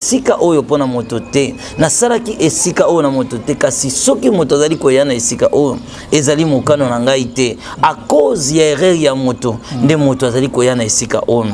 esika oyo pona moto te nasalaki esika oyo na moto te kasi soki moto azali koya na esika oyo ezali mokano na ngai te à cause ya erreur ya moto nde moto azali koya na esika oyo.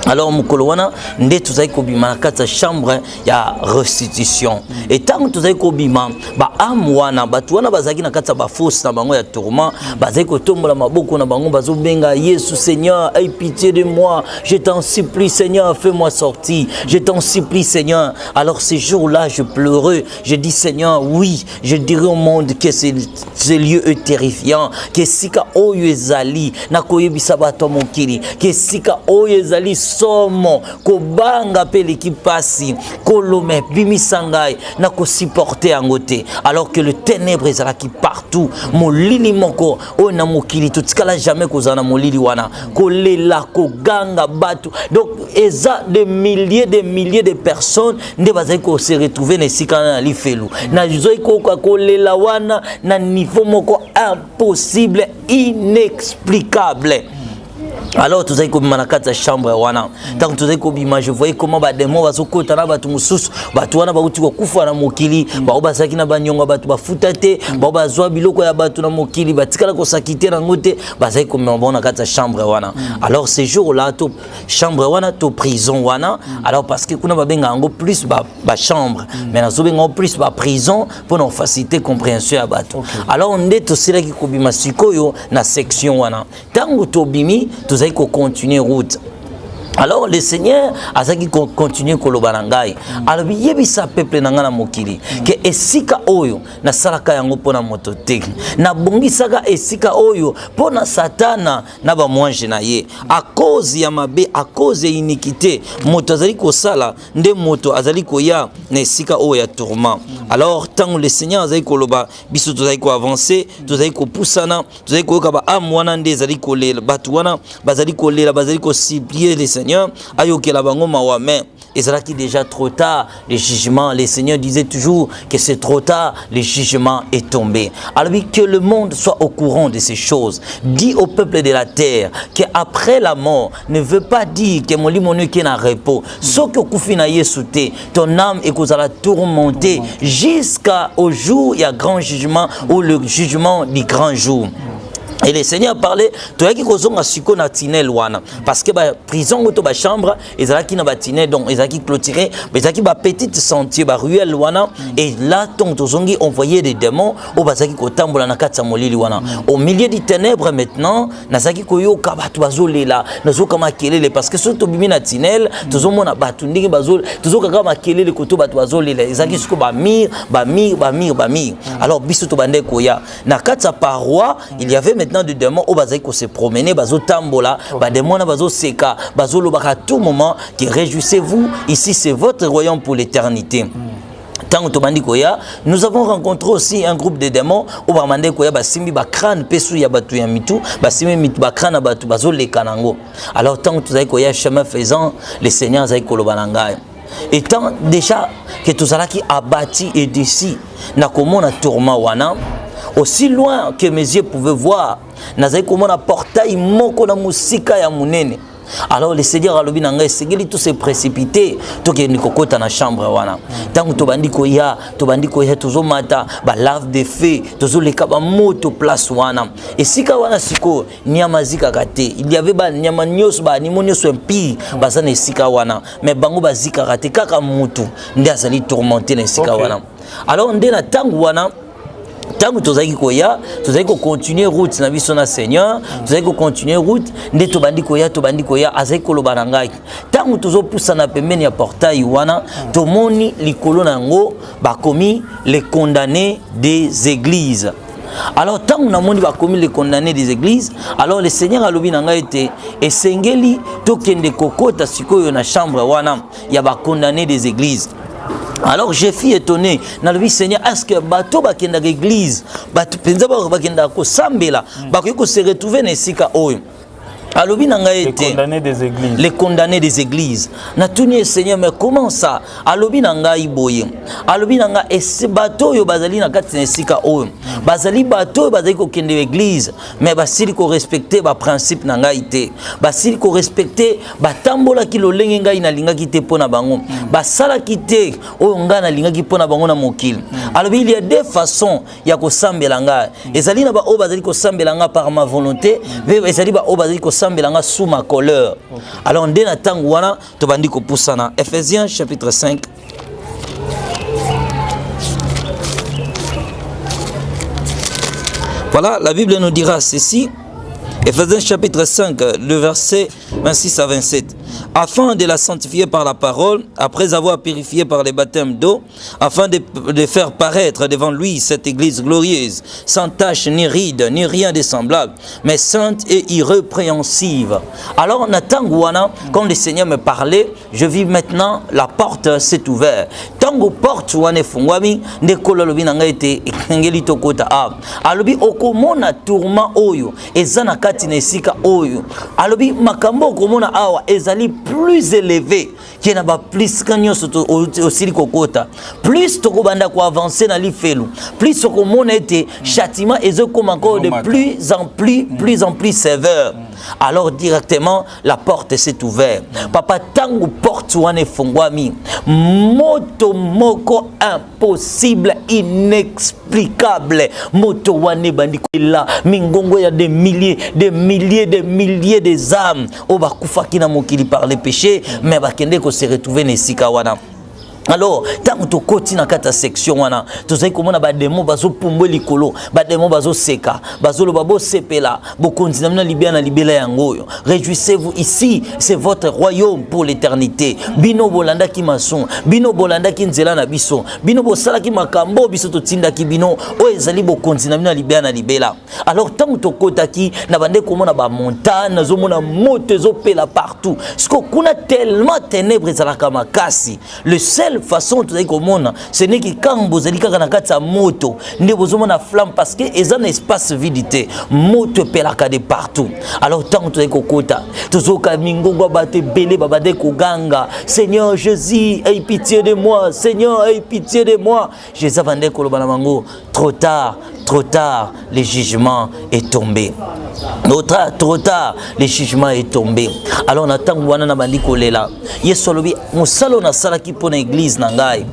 Alors mukolo wana nde tuzali kobima na kati ya chambre ya restitution et tant tuzali kobima ba am wana batu wana bazaki na kati ya ba fosse na bango ya tourment bazali kotombola maboko na bango bazo benga Yesu Seigneur aie pitié de moi, je t'en supplie Seigneur, fais-moi sortir, je t'en supplie Seigneur. Alors ces jours-là je pleurais, je dis Seigneur oui, je dirais au monde que ce lieu est terrifiant, que sika oyo ezali na koyebisa bato mokili, que sika oyo ezali somo kobanga pe l'équipasi kolome bimisangai na ko supporter angote alors que le ténèbre ezalaki partout molili moko o na mokili tutikala jamais kozana molili wana kolela koganga batu donc eza des milliers de personnes nde bazali ko se retrouver na sika na lifelu na zoi ko kolela wana na niveau moko impossible inexplicable. Alors tout ça comme manakata chambre wana tant tout ça comme je voyais comment ba démon bazokota na batu mususu batu wana bauti ko kufa na mokili ba obasaki na banyonga batu bafutate ba bazwa biloko ya batu na mokili batikala ko sakite na ngote bazai comme bona kata chambre wana. Alors ces jours là to chambre wana to prison wana alors parce que kuna ba benga ngo plus ba chambre mais na zo benga plus ba prison pour nous faciliter compréhension ya batu. Alors on est aussi là qui kobima sikoyo na section wana tango to bimi nous allons continuer route. Alors le Seigneur a dit qu'on continue kolobanangai. Alors yebisa peuple nangana mokili que esika oyo na salaka yango pona moto te. Na bongisaka esika oyo pona satana na ba mwange na ye. À cause ya mabe, à cause ya iniquité, moto azali ko sala nde moto azali ko ya na esika oyo ya tourment. Alors tant le Seigneur azali koloba biso tozali ko avancer, tozali ko poussana, tozali ko yoka ba amwana nde azali ko lela batu wana bazali ko lela bazali ko supplier les Seigneur, ayoke la bango mawamen. Et c'est là qui déjà trop tard, le jugement, les seigneurs disaient toujours que c'est trop tard, le jugement est tombé. Alors que le monde soit au courant de ces choses. Dis au peuple de la terre qu'après la mort ne veut pas dire que mon limoneux qui est en repos. Sauf que kufina yesute, ton âme est qu'on la tourmenter jusqu'au jour, il y a grand jugement ou le jugement du grand jour. Et le Seigneur parlait, tu as qui kozonga siko na tinel wana parce que ba prison ou ba chambre ezalaki na ba tinel donc ezalaki clôturé ezalaki ba petite sentier ba ruelle wana et là ton tozongi envoyer des démons au bazaki kotambola na katsa molili wana au milieu des ténèbres maintenant nazaki koyoka batu bazolela nazoka makelele parce que surtout bimi na tinel tozomona batu ndingi bazol tozoka ka makelele koto batu bazolela ezalaki siko ba mir alors biso to bande koya na katsa paroi il y avait de démons au bazai ko se promener bazo tambola ba démons na bazo seka bazo loba à tout moment que réjouissez-vous ici c'est votre royaume pour l'éternité. Tant que bandi koya nous avons rencontré aussi un groupe de démons au bamande koya basimbi ba crâne pesu ya batu ya mitu basimi mitu ba crâne batu bazo lekanango. Alors tant que tu koya chemin faisant les seigneurs zai kolobananga et tant déjà que tout ça qui abattu et d'ici na komona tourment wana aussi loin que mes yeux pouvaient voir nazai komona portail moko na musika ya munene. Alors le Seigneur a lobi nanga segeli tout se précipiter to ke nikokota na chambre wana tangu to bandiko ya tozo mata ba lave de feu tozo leka ba moto place wana esika wana siko nyama zika kate il y avait ba nyama nyos ba animonyo so mpi bazana esika wana mais bango bazika kate kaka mutu ndi azali tourmenter na esika wana. Alors ndena tangu wana tant que tu as continuer route na biso na Seigneur, tu as continuer route nde to bandiko ya azeko lo banangai tant que tu poussa na pembeni ya portail wana to moni likolo nango bakomi les condamnés des églises. Alors tant que nous avons commis les condamnés des églises, alors le Seigneur a lobi nanga été et sengeli to kende kokota sikoyo na chambre wana ya ba condamnés des églises. Alors je fus étonné na le Seigneur est-ce que bato bakenda l'église bato penza bakenda ko sambela bakoki ko se retrouver na sika oyo. alobi nanga les condamnés des églises. Les condamnés des églises. Na tuni Seigneur, mais comment ça? Alobi nanga iboye. Alobi nanga ese bato yo bazali na kati na sika o. Bazali bato bazali ko kende église, mais basili ko respecter ba principe nanga ité. Basili ko respecter batambola ki lolenge ngai na linga ki te pona bango. Basala ki te o nga na linga ki pona bango na mokili. Alobi il y a deux façons ya ko sambela nga. Ezali na ba o bazali ko sambela nga par ma volonté, ezali ba o bazali ko sambelanga sous ma colère. Alors dès na tango wana to bandi ko pusana. Ephésiens chapitre 5. Voilà, la Bible nous dira ceci. Ephésiens chapitre 5, le verset 26 à 27. Afin de la sanctifier par la parole, après avoir purifié par les baptêmes d'eau, afin de faire paraître devant lui cette église glorieuse, sans tache ni ride, ni rien de semblable, mais sainte et irrépréhensible. Alors, Natangouana, quand le Seigneur me parlait, je vis maintenant, la porte s'est ouverte. Tango porte wane fungwami, ne kololobi nanga ete ekengeli tokota ab. Alobi okomona tourment oyo, ezana kati na esika oyo. Alobi makambo okomona awa ezali plus élevé qui n'a pas plus kanyo aussi kokota plus toko banda ko avancer na lifelu plus toko mona été châtiment et comme encore de plus en plus sévère. Alors directement la porte s'est ouverte. Papa tangu porte wane fongwami moto moko impossible inexplicable moto wane bandiko la mingongo ya des milliers des âmes au bakufa kina mokili par les péchés mais bakende ko se retrouver nesika wana. Alors, tant que tu na kata section wana, tu sais comment ba démon bazo pombo likolo, ba démon bazo seka, bazo lo babo sepela, bokonzi na libia na libela yango. Réjouissez-vous ici, c'est votre royaume pour l'éternité. Bino bolanda ki mason, bino bolanda ki nzela na biso, bino bosala ki makambo biso to tinda ki bino, o ezali bokonzi na libia na libela. Alors tant que kotaki na bande komona ba montagne, zo mona moto zo pela partout. Parce que kuna tellement ténèbres za la kamakasi. Le seul façon tu sais comment ce n'est que quand vous allez kaka na kati ya moto ne bozoma na flamme parce que ils ont espace vidité moto pelaka de partout. Alors tant tu sais kokota tozoka mingongo bate belé babade koganga Seigneur Jésus aie pitié de moi, Seigneur aie pitié de moi. Jésus vande koloba na mango trop tard, le jugement est tombé. Trop tard, le jugement est tombé. Alors on attend wana na bandi kolela. Yesu lobi musalo na sala ki pona église na ngai.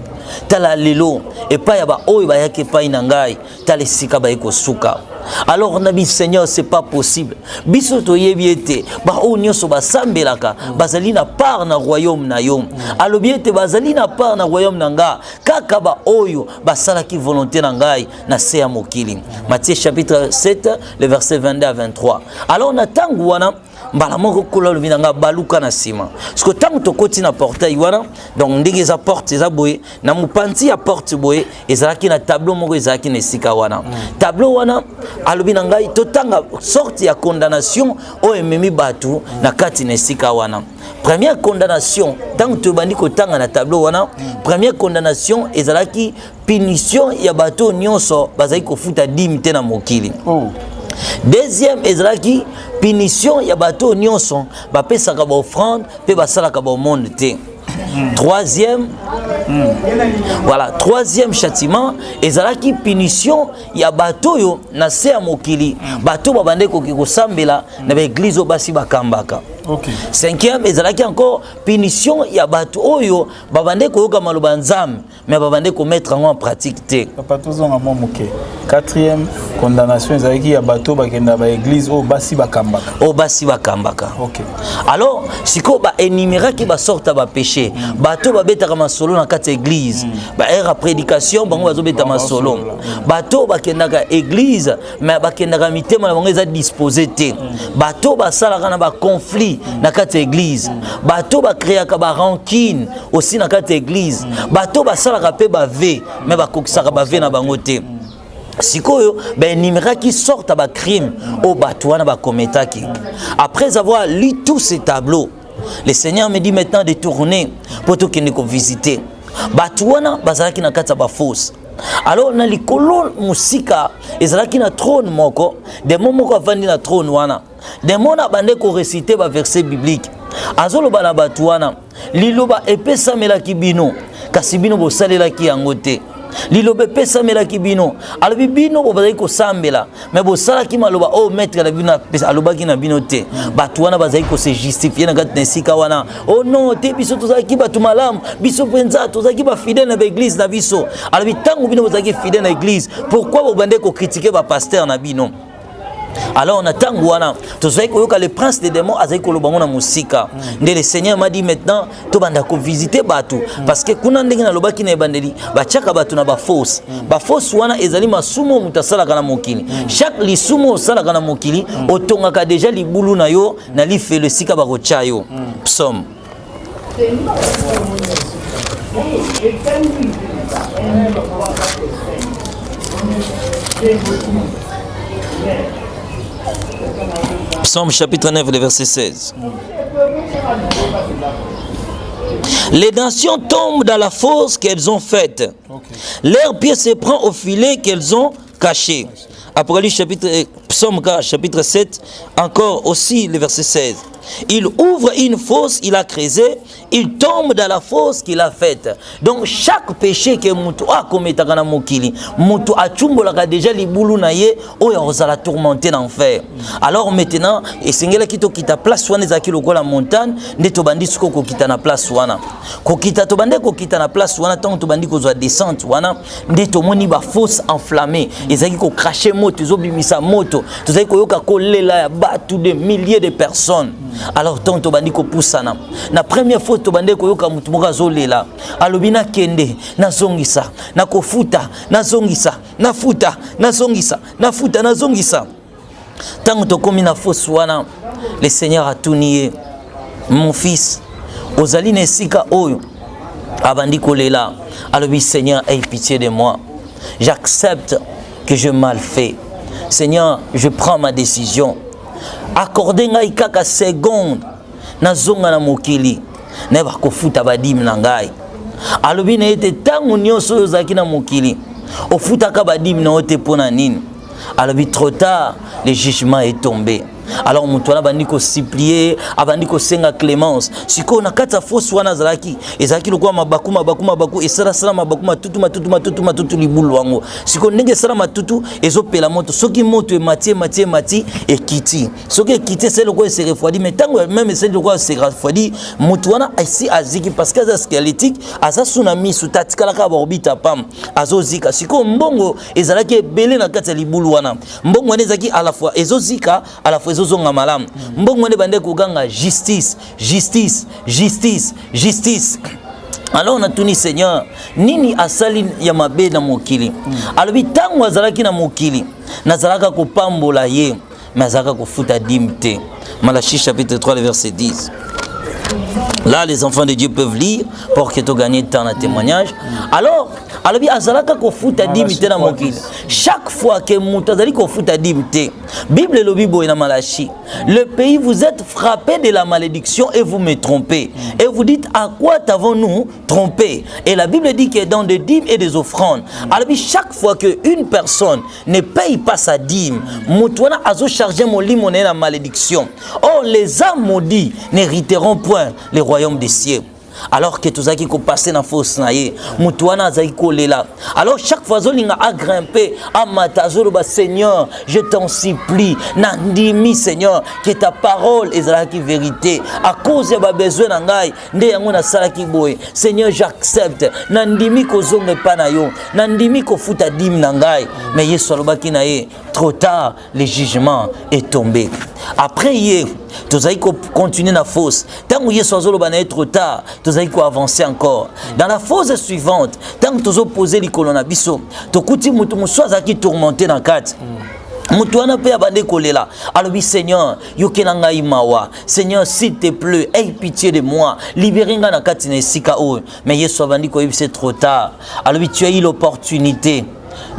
Tala lelo et pas ya ba oyo ba yake pa na ngai, tala sika ba eko suka. Alors on a dit Seigneur c'est pas possible. Biso to yebiete ba o nyoso ba sambelaka bazali na part na royaume na yo. Alobiete bazali na part na royaume na nga kaka ba oyo basala ki volonté na ngai na se ya mokili. Matthieu chapitre 7 le verset 22 à 23. Alors on attend wana mbala moko kola lo binanga baluka na sima. Parce que tant to koti na portail wana donc ndenge za porte za boye na mupanzi ya porte boye ezalaki na tableau moko ezalaki na sika wana. Tableau wana alobi na ngai totanga sorte ya condamnation o ememi batu na kati na sika wana. Première condamnation tant to bandi ko tanga na tableau wana première condamnation ezalaki punition ya bato nyonso bazali ko futa dimite na mokili. Deuxième ezalaki punition ya bato nyonso ba pesaka ba offrande pe basalaka ba monde te. Troisième voilà, troisième châtiment ezalaki punition ya bato yo na se ya mokili bato babande ko kosambela na ba église basi bakambaka. Okay. Cinquième ezalaki encore punition ya bato oyo babande ko yoka maloba nzambe mais babande ko mettre en pratique te. Papa tozonga mo moke. Quatrième condamnation ezalaki ya bato bakenda ba église o basi bakambaka. O basi bakambaka. OK. Alors siko ba énumérer ki ba sorta ba péché. Bato ba betaka masolo na kati église. Ba era prédication bango bazo beta masolo. Bato bakendaka église mais bakendaka mitema na bango eza disposé te. Bato ba salaka na ba conflit na kati église. Bato ba créaka ba rancune aussi na kati église. Bato ba salaka pe ba ve mais ba kokisaka ba ve na bango te. Sikoyo ben numéra qui sortent à crime au batouana ba kometaki. Après avoir lu tous ces tableaux, le Seigneur me dit maintenant de tourner pour tout qu'il ne visiter. Batouana bazalaki na kata ba fosse. Alors na likolo musika ezalaki na trône moko de momoko avandi na trône wana. démon a bandé ko réciter ba verset biblique azoloba na batuana liloba epesa kibino kasi bino bosalela ki yango te liloba epesa kibino alobi bino bozali ko sambela mais bosala ki maloba o maître la bino aloba ki na bino te batuana bazali ko se justifier na kati na sika wana oh non te biso tozali ki batu malamu biso penza tozali ki ba fidèle na église na biso alobi tangu bino bozali fidèle na église pourquoi bobande ko critiquer ba pasteur na bino. Alors on attend wana to sais que le prince des démons azai ko lobango na musika nde le Seigneur m'a dit maintenant to banda ko visiter batu parce que kuna ndenge na lobaki na bandeli ba chaka batu na ba force wana ezali masumo mutasala kana mokili chaque lisumo sala kana mokili otongaka déjà libulu na yo na life le sika ba kocha yo psaume Psaume chapitre 9, le verset 16. Les nations tombent dans la fosse qu'elles ont faite. Leur pied se prend au filet qu'elles ont caché. Apocalypse chapitre, Psaume chapitre 7, encore aussi le verset 16. Il ouvre une fosse, il a creusé, il tombe dans la fosse qu'il a faite. Donc chaque péché que mutu a commis dans mokili, mutu a chumbolaka déjà libulu na ye, o ya ozala tourmenter l'enfer. Alors maintenant, et singela kito kita place wana ezaki lokola montagne, nde to bandi suko ko kita na place wana. Ko kita to bande ko kita na place wana tant to bandi ko zo descente wana, nde to moni ba fosse enflammée, ezaki ko cracher moto, zo bimisa moto, to zaki ko yoka ko lela ya batu de milliers de personnes. Alors tant to bandi ko poussana na première fois to bandi ko yoka mutu moka zolela alobina kende na zongisa na kofuta na zongisa na futa na zongisa na futa na zongisa tant to komi na fosse wana le Seigneur a tout nié mon fils ozali na sika oyo abandi ko lela alobi Seigneur aie pitié de moi j'accepte que je mal fait Seigneur je prends ma décision accordé ngai kaka seconde na zonga na mokili na ba kofuta badim na ngai alobi na ete tangu nyonso ozaki na mokili ofuta ka badim na ote pona nini alobi trop tard le jugement est tombé. Alors mutuana bandi ko supplier abandi ko senga clémence siko na kata fosse wana zalaki ezaki lokwa mabaku esala sala mabaku matutu libulu wango siko ndenge sala matutu ezopela moto soki moto emati ekiti soki ekiti c'est lokwa se refroidi mais tango même c'est lokwa se refroidi mutuana ici aziki parce que ça squelettique asa tsunami sutatikala ka orbita pam azozika siko mbongo ezalaki ebele na kata libulu wana mbongo wana ezaki à la fois ezozika à la fois zonga malam mbongo ne bande kuganga justice. Alors on a tuni Seigneur nini asali ya mabe na mokili alobi tango azalaki na mokili nazalaka kopambola ye mazaka kofuta dimte. Malachie chapitre 3 le verset 10. Là les enfants de Dieu peuvent lire pour que tu gagnes temps à témoignage. Alors alobi azalaka kofuta dimte na mokili chaque fois que mutu azali kofuta dimte Bible lobi boy na Malachie le pays vous êtes frappé de la malédiction et vous me trompez et vous dites à quoi t'avons-nous trompé et la Bible dit que dans des dîmes et des offrandes alobi chaque fois que une personne ne paye pas sa dîme mutu wana azo charger molimo na malédiction. Or les âmes maudits n'hériteront point les royaumes des cieux. Alors que tous qui passer dans fosse naie mutuana zaiko lela alors chaque fois zolinga a grimper à matazolo ba Seigneur je t'en supplie nandimi Seigneur que ta parole est la vérité à cause de ba besoin na ngai nde yango na sala ki boye Seigneur j'accepte nandimi ko zonga pa na yo nandimi ko futa dim na ngai mais yeso lobaki na ye trop tard le jugement est tombé. Après hier tous continuer la fosse tant que yeso azoloba na trop tard tous avancer encore dans la fosse suivante tant que tous opposer les colonnes biso to kuti mutu muswaza qui tourmenter dans quatre mutuana pe abande kolela alobi Seigneur yokela ngai mawa Seigneur s'il te plaît aie pitié de moi libérenga na kati na sika o mais yeso abandi ko c'est trop tard alobi tu as eu l'opportunité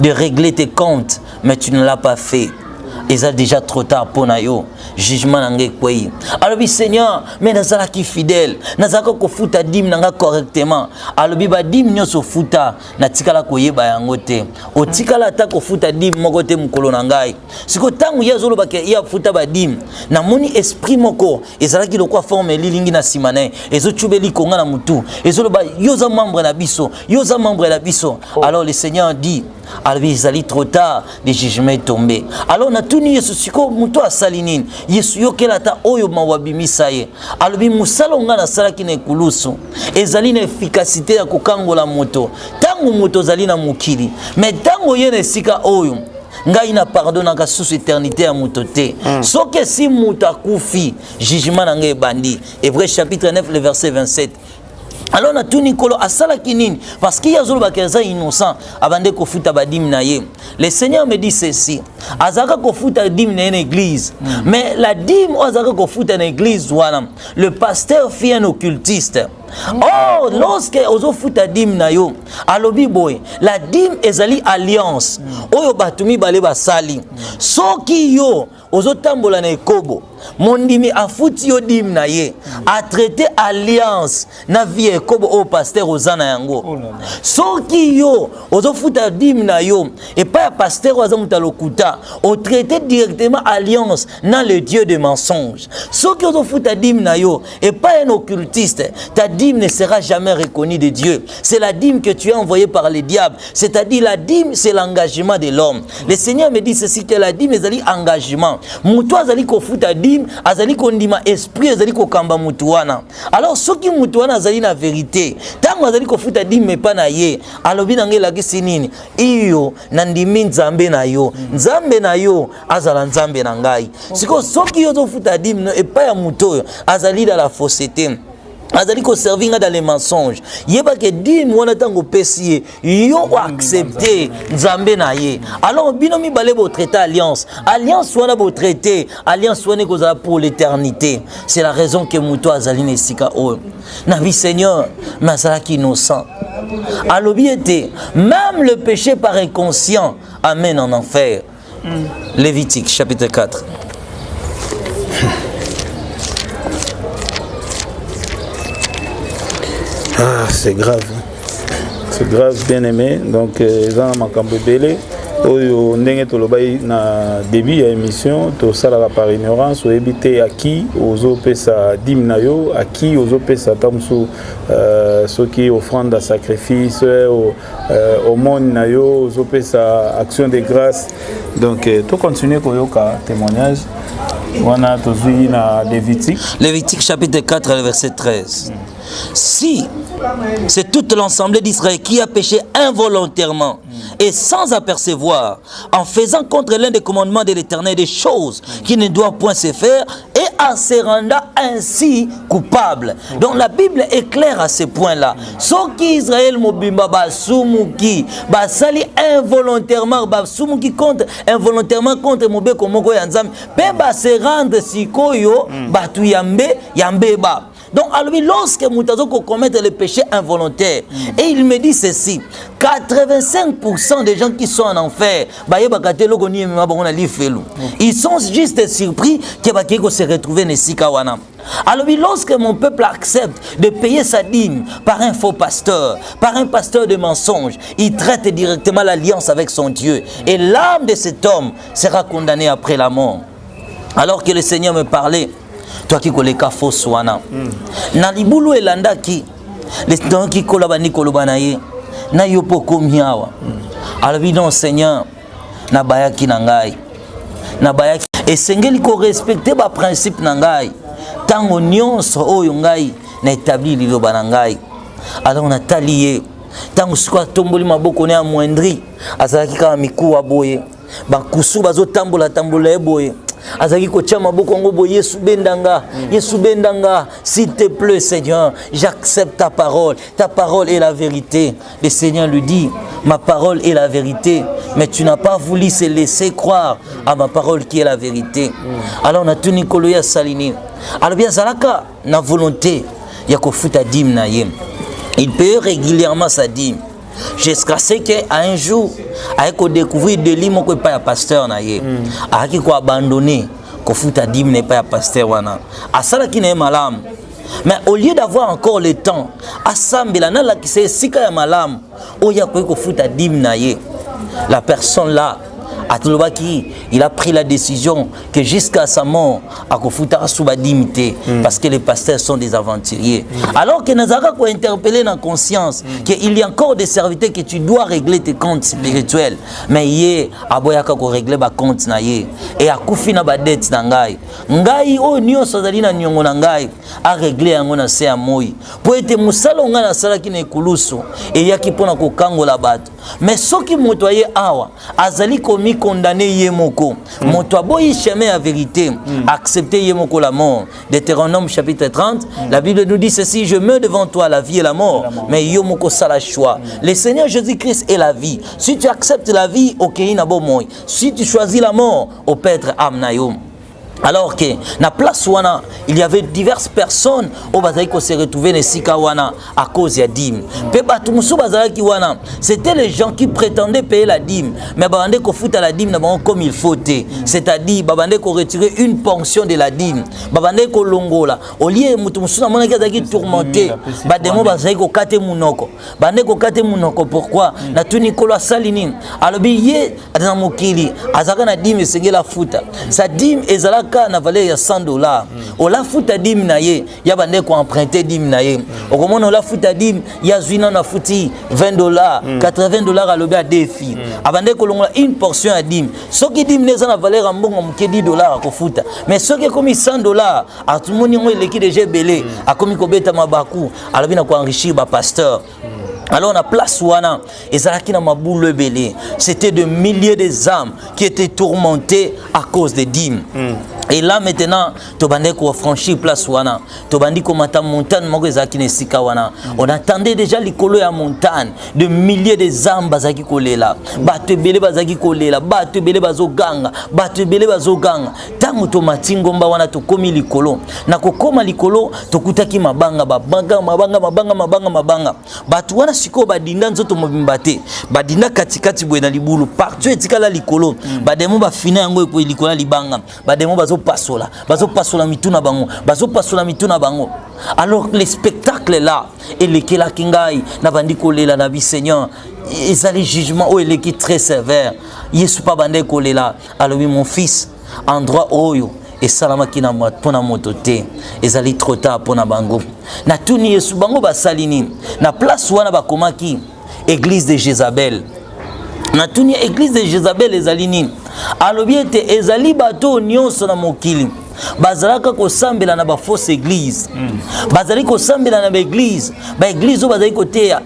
de régler tes comptes mais tu ne l'as pas fait. eza déjà trop tard pour yo jugement nanga kwei alobi Seigneur mais nazala ki fidèle nazaka ko futa dim nanga correctement alobi ba dim nyoso futa na tikala koyeba yango te o tikala ta ko futa dim moko te mukolo nangai siko tangu yazolo ba ke ya futa ba dim na moni esprit moko ezala ki lokwa forme lilingi na simane ezo tubeli konga na mutu ezolo ba yoza membre na biso yoza membre na biso alors le Seigneur dit alors ils allaient trop tard le jugement est tombé alors on a tout nié ce siko muto asalinine yesu yokela ta oyo mawabimisa ye alors bi musalonga na sala ki na kulusu ezali na efficacité ya kokangola moto tango moto zali na mukili mais tango yene sika oyo ngai na pardonnaka sous éternité ya moto te soki si moto akufi jugement na ngai bandi Hébreux chapitre 9 le verset 27. Alors na tout Nicolo asala kinini parce qu'il y a zolo bakeza innocent abande ko futa badim na ye. Le Seigneur me dit ceci. Azaka ko futa dim na église. Mais la dîme azaka ko futa na église wana. Le pasteur fit un occultiste. Oh, lorsque ozo futa dim na yo, alobi boy, la dim ezali alliance. Oyo batumi bale basali. Soki yo ozo tambola na ekobo. Mondimi afuti yo dim na ye. A traité alliance na vie ekobo o pasteur ozana yango. Soki yo ozo futa dim na yo et pas pasteur ozamuta lokuta, o traité directement alliance na le dieu de mensonge. Soki ozo futa dim na yo et pas un occultiste, ta dîme ne sera jamais reconnue de Dieu. C'est la dîme que tu as envoyée par le diable. C'est-à-dire la dîme, c'est l'engagement de l'homme. Le Seigneur me dit ceci, que la dîme, c'est l'engagement. Moutou azali ko futa dîme, azali ko ndima esprit, azali ko kamba moutuana. Alors, ce qui moutuana azali na vérité. Tant azali ko futa dîme, mais pas na ye. Alors, binange la gisinini. Iyo, nandimi nzambe na yo. Nzambe na yo, azala nzambe na ngai. Siko, ce qui yo futa dîme, et pas ya moutou, azali dans la fausseté. Azali ko servir dans les mensonges. Yeba ke dim wana tango pesier yo accepter nzambe na ye. Alors binomi balé bo traiter alliance. Alliance wana bo traiter, alliance wana ko za pour l'éternité. C'est la raison que muto azali ne sika o. Na vie Seigneur, masala ki innocent. Alobi était même le péché par inconscient amène en enfer. Lévitique chapitre 4. Ah, c'est grave. C'est grave, bien aimé. Donc, Zana Makambo Belé, oyo ndenge tolobai na début ya émission, to sala par ignorance, o éviter à qui ozo pesa dim na yo, à qui ozo pesa tamsu ce qui offrande à sacrifice, au monde na yo, ozo pesa action de grâce. Donc, to continuer koyoka témoignage. On a tozui na Lévitique chapitre 4 verset 13. Si c'est toute l'ensemble d'Israël qui a péché involontairement et sans apercevoir, en faisant contre l'un des commandements de l'Éternel des choses qui ne doivent point se faire, et en se rendant ainsi coupable. Donc la Bible est claire à ce point-là. Ce qui Israël mobimba basumuki, basali involontairement, basumuki contre involontairement contre mobeko moko yanzam, pe se rendre sikoyo batu yambeba. Donc, lorsque Moutazo commettre le péché involontaire, et il me dit ceci, 85% des gens qui sont en enfer, ils sont juste surpris qu'ils se retrouvent dans Sikawana. Alors, lorsque mon peuple accepte de payer sa dîme par un faux pasteur, par un pasteur de mensonge, il traite directement l'alliance avec son Dieu. Et l'âme de cet homme sera condamnée après la mort. Alors que le Seigneur me parlait, toi qui connais faux soana na libulu elanda ki les temps qui koloba ni koloba na ye na yo poko miawa alors non Seigneur na bayaki na ngai na bayaki esengeli ko respecter ba principe na ngai tango nyonso oyo ngai na établi liloba na ngai alors on a talié tango siko tomboli maboko ne amwendri azalaki kama mikuwa boye ba kusu bazo tambola boye azaki ko chama boko ngobo Yesu bendanga s'il te plaît Seigneur j'accepte ta parole est la vérité. Le Seigneur lui dit ma parole est la vérité mais tu n'as pas voulu se laisser croire à ma parole qui est la vérité. Alors on a tout Nicolo ya salini alors bien zalaka na volonté ya ko futa dîme na ye il paye régulièrement sa dîme jusqu'à ce qu'à un jour avec découvrir de l'imo que pas pasteur na ye avec ko abandonner ko futa dîme n'est pas pasteur wana asala ki na malam. Mais au lieu d'avoir encore le temps assembler na la ki se sika ya malam oya ko futa dîme na ye, la personne là il a pris la décision que jusqu'à sa mort, à Kofuta Souba dimité, parce que les pasteurs sont des aventuriers. Alors que Nazara ko interpeller dans conscience qu'il y a encore des serviteurs que tu dois régler tes comptes spirituels. Mais yé aboyaka ko régler ba compte na yé et à kufina ba dette na ngai. Ngai o nyo sozali na nyongo na ngai a régler yango na se amoyi. Po ete musalo nga na sala ki na ekulusu et yaki pona ko kangola bato. Mais soki moto ye awa azali komi condamné yemoko moto aboyi chemin à vérité accepter yemoko la mort. Deutéronome chapitre 30 la Bible nous dit ceci: je meurs devant toi la vie et la mort, mais yemoko ça la choix. Le Seigneur Jésus-Christ est la vie. Si tu acceptes la vie, OK na bo moy. Si tu choisis la mort, au pètre amnayo. Alors que na place wana il y avait diverses personnes au bazaki se retrouver na sika wana à cause ya dîme. Pe batu musu bazaki wana, c'était les gens qui prétendaient payer la dîme, mais babande ko futa la dîme na bango comme il faut. C'est-à-dire babande ko retirer une portion de la dîme, babande ko longola. Au lieu mutu musu na mona ki tourmenté, ba demo bazaki ko kate munoko. Bande ko kate munoko pourquoi? Na tuni kolo salini. Alobi ye na mokili azaka na dîme sengela futa. Sa dîme ezala na valeur ya $100. Ola futa dim na ye ya bande ko emprunter dim na ye. Okomona ola futa dim ya zwina na futi $20, $80 à lobe à défi. Abande ko longola une portion à dim. Soki dim neza na valeur ya mbongo mke $10 ko futa. Mais soki komi $100 a tout moni ngo eleki déjà belé a komi ko beta mabaku alobi na ko enrichir ba pasteur. Alors on a place wana ezalaki na maboule belé. C'était de milliers de âmes qui étaient tourmentées à cause des dîmes. Et là maintenant, tobande ko franchir place wana, tobandi ko mata montagne moko ezaki na sika wana. On attendait déjà likolo ya montagne de milliers de âmes bazaki kolela. Bato belé bazaki kolela, bato belé bazoganga, bato belé bazoganga. Tango to matingomba wana to komi likolo. Na kokoma likolo to kutaki mabanga mabanga. Bato wana siko badinda nzoto mobimbate. Badinda katikati bwe na libulu partout etikala likolo. Bademo ba fina yango ko likolo libanga. Bademo bazo mituna bango. Alors le spectacle là et le kela kingai na bandiko lela na bi Seigneur ezali jugement o eleki très sévère. Yesu pa bande ko lela. Alors mon fils endroit oyo et salama kina pona motote ezali trop tard pona bango. Na tuni Yesu bango basalini na place wana bakomaki église de Jézabel. Na tuni église de Jézabel ezalini alobi ete ezali bato nyonso na mokili bazalaka kosambela na ba fausse église bazali kosambela na ba église bazali koteya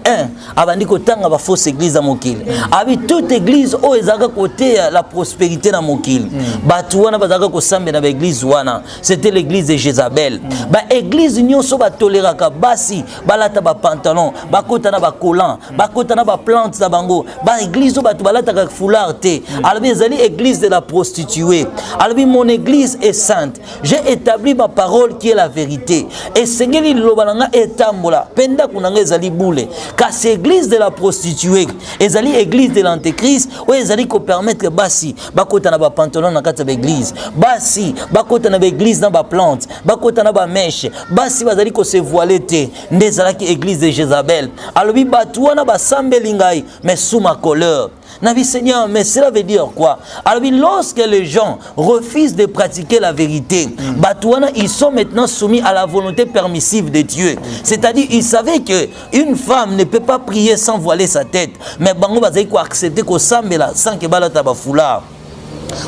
abandi kotanga ba fausse église na mokili abi toute église o ezaka koteya la prospérité na mokili batu wana bazalaka kosambela na ba église wana c'était l'église de Jézabel. Ba église nyonso ba toleraka basi balata ba pantalon bakota na ba collant bakota na ba plante na bango ba église o batu balata ka foulard te albi ezali église de la prostituée. Albi mon église est sainte. J'ai établi ma parole qui est la vérité. Et Seigneur lobalanga etambola penda kunanga ezali boule. Car c'est église de la prostituée, ezali église de l'antéchrist ou ezali ko permettre basi bakota na ba pantalon na kata ba église. Basi bakota na ba église na ba plante, bakota na ba mèche. Basi bazali ko se voiler te. Ndezalaki église de Jézabel. Alobi batu wana ba sambelingai mais sous ma colère. Nabi Seigneur, mais cela veut dire quoi? Alors lorsque les gens refusent de pratiquer la vérité, Batouana, ils sont maintenant soumis à la volonté permissive de Dieu. C'est-à-dire, ils savaient qu'une femme ne peut pas prier sans voiler sa tête. Mais Bango Bazaï ko accepter ko sambela sans que balata ba foulard.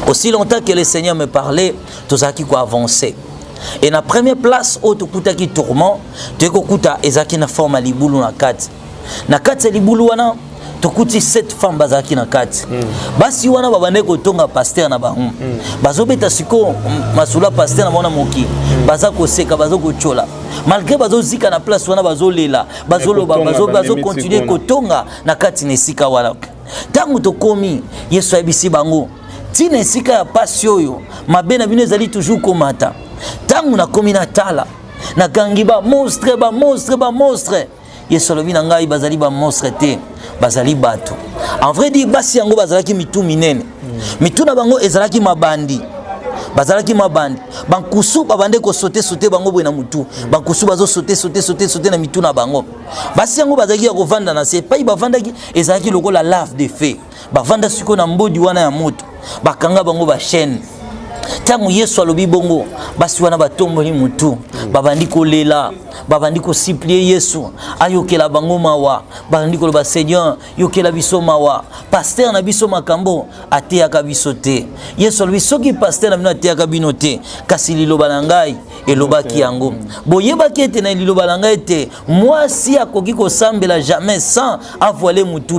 Aussi longtemps que le Seigneur me parlait, tout ça qui ko avancer. Et la première place où tu kuta qui tourment, tu kuta ezaki na forme libulu na kat. Na kat libulu wana tokuti 7 femmes bazaki na kati basi wana babane ko tonga pasteur na bango bazobeta siko masula pasteur na mona moki baza ko seka bazo ko chola malgré bazo zika na place wana bazo lela bazoloba bazo continuer ko tonga na kati na sika wala tangu tokomi Yesu abisi bango tina sika ya pasi oyo mabe na bino ezali toujours komata tangu na komi na tala na gangiba monstre Yesu alobi na ngai bazali ba monstre te bazali bato. En vrai dit basi yango bazalaki mitu minene. Mitu na bango ezalaki mabandi. Bazalaki mabandi. Bankusu babande ko sauter bango boye na mutu. Bankusu bazo sauter na mitu na bango. Basi yango bazalaki ya kovanda na se pai bavandaki ezalaki lokola lave de feu. Bavanda siko na mbodi wana ya moto. Bakanga bango ba chaîne. Tangu Yesu alobi bongo basi wana batomboli mutu babandi kolela babandi ko supplier Yesu ayokela bango mawa babandi ko ba Seigneur yokela biso mawa pasteur na biso makambo ateyaka biso te. Yesu alobi soki pasteur na bino ateyaka bino te kasi liloba na ngai elobaki yango boyebaki ete na liloba na ngai te mwasi akoki kosambela jamais sans avoiler mutu